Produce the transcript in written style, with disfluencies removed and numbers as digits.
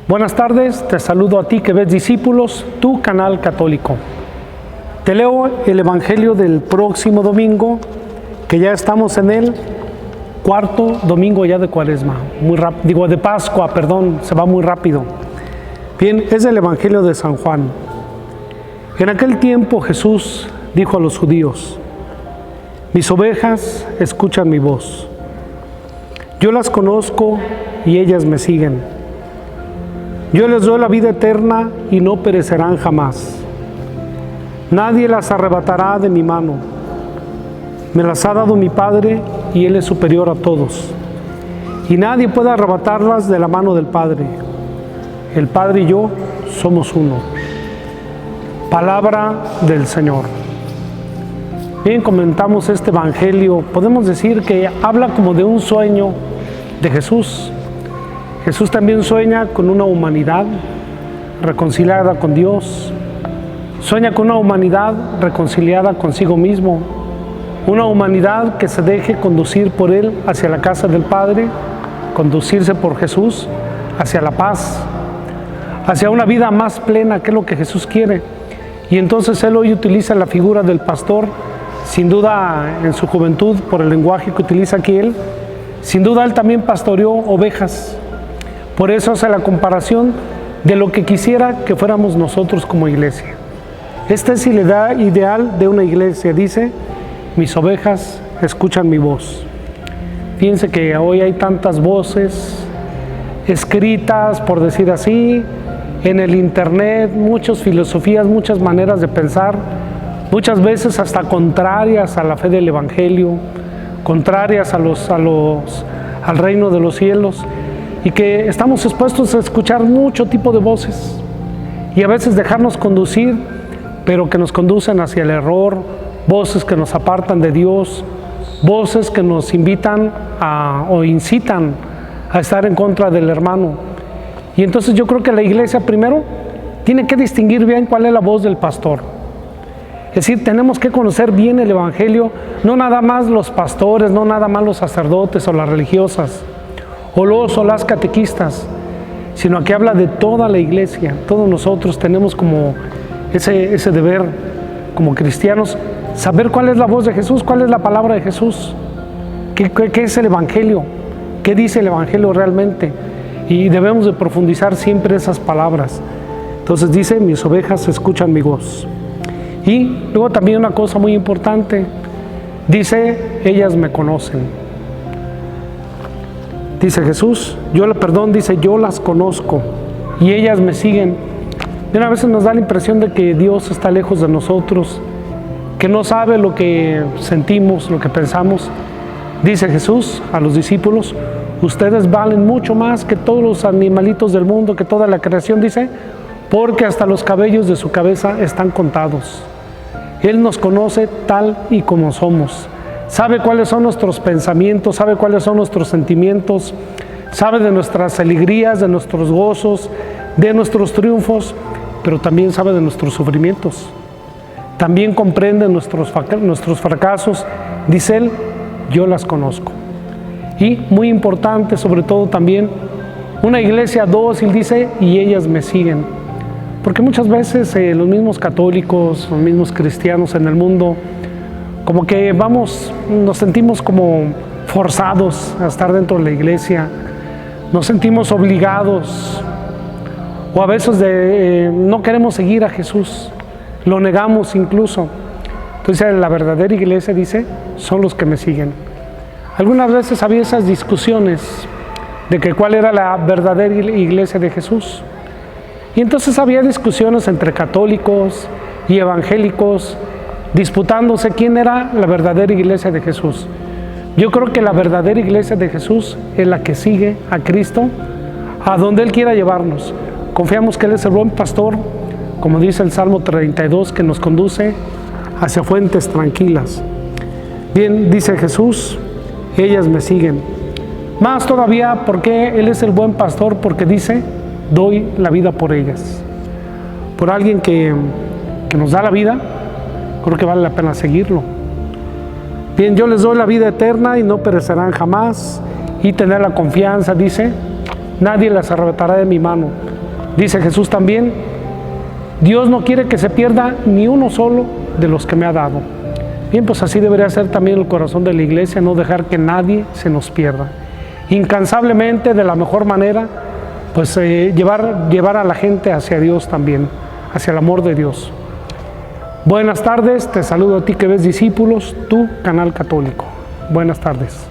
Buenas tardes, te saludo a ti que ves Discípulos, tu canal católico. Te leo el Evangelio del próximo domingo, que ya estamos en el cuarto domingo ya de Cuaresma, de Pascua, perdón, se va muy rápido. Bien, es el Evangelio de San Juan. En aquel tiempo Jesús dijo a los judíos: mis ovejas escuchan mi voz. Yo las conozco y ellas me siguen. Yo les doy la vida eterna y no perecerán jamás. Nadie las arrebatará de mi mano. Me las ha dado mi Padre y Él es superior a todos. Y nadie puede arrebatarlas de la mano del Padre. El Padre y yo somos uno. Palabra del Señor. Bien, comentamos este Evangelio. Podemos decir que habla como de un sueño de Jesús. Jesús también sueña con una humanidad reconciliada con Dios. Sueña con una humanidad reconciliada consigo mismo. Una humanidad que se deje conducir por Él hacia la casa del Padre, conducirse por Jesús hacia la paz, hacia una vida más plena, que es lo que Jesús quiere. Y entonces Él hoy utiliza la figura del pastor, sin duda en su juventud, por el lenguaje que utiliza aquí Él, sin duda Él también pastoreó ovejas. Por eso hace la comparación de lo que quisiera que fuéramos nosotros como iglesia. Este es el ideal de una iglesia. Dice: mis ovejas escuchan mi voz. Fíjense que hoy hay tantas voces escritas, por decir así, en el internet, muchas filosofías, muchas maneras de pensar, muchas veces hasta contrarias a la fe del Evangelio, contrarias al reino de los cielos, y que estamos expuestos a escuchar mucho tipo de voces y a veces dejarnos conducir, pero que nos conducen hacia el error, voces que nos apartan de Dios, voces que nos invitan o incitan a estar en contra del hermano. Y entonces yo creo que la iglesia primero tiene que distinguir bien cuál es la voz del pastor. Es decir, tenemos que conocer bien el Evangelio, no nada más los pastores, no nada más los sacerdotes o las religiosas, o los o las catequistas, sino que habla de toda la iglesia. Todos nosotros tenemos como ese deber, como cristianos, saber cuál es la voz de Jesús, cuál es la palabra de Jesús, qué es el Evangelio, qué dice el Evangelio realmente, y debemos de profundizar siempre esas palabras. Entonces dice: mis ovejas escuchan mi voz. Y luego también una cosa muy importante, dice: ellas me conocen. Dice Jesús, yo las conozco y ellas me siguen. Y a veces nos da la impresión de que Dios está lejos de nosotros, que no sabe lo que sentimos, lo que pensamos. Dice Jesús a los discípulos: ustedes valen mucho más que todos los animalitos del mundo, que toda la creación, dice, porque hasta los cabellos de su cabeza están contados. Él nos conoce tal y como somos. Sabe cuáles son nuestros pensamientos, sabe cuáles son nuestros sentimientos, sabe de nuestras alegrías, de nuestros gozos, de nuestros triunfos, pero también sabe de nuestros sufrimientos. También comprende nuestros fracasos. Dice Él: yo las conozco. Y muy importante, sobre todo también, una iglesia dócil, dice, y ellas me siguen. Porque muchas veces los mismos católicos, los mismos cristianos en el mundo, como que nos sentimos como forzados a estar dentro de la iglesia, nos sentimos obligados, o a veces no queremos seguir a Jesús, lo negamos incluso. Entonces la verdadera iglesia, dice, son los que me siguen. Algunas veces había esas discusiones de que cuál era la verdadera iglesia de Jesús, y entonces había discusiones entre católicos y evangélicos, disputándose quién era la verdadera iglesia de Jesús. Yo creo que la verdadera iglesia de Jesús es la que sigue a Cristo a donde Él quiera llevarnos. Confiamos que Él es el buen pastor, como dice el Salmo 32, que nos conduce hacia fuentes tranquilas. Bien, dice Jesús: ellas me siguen. Más todavía, porque Él es el buen pastor, porque dice: doy la vida por ellas. Por alguien que nos da la vida, creo que vale la pena seguirlo. Bien, yo les doy la vida eterna y no perecerán jamás. Y tener la confianza, dice, nadie las arrebatará de mi mano. Dice Jesús también, Dios no quiere que se pierda ni uno solo de los que me ha dado. Bien, pues así debería ser también el corazón de la iglesia, no dejar que nadie se nos pierda. Incansablemente, de la mejor manera, pues llevar a la gente hacia Dios también, hacia el amor de Dios. Buenas tardes, te saludo a ti que ves Discípulos, tu canal católico. Buenas tardes.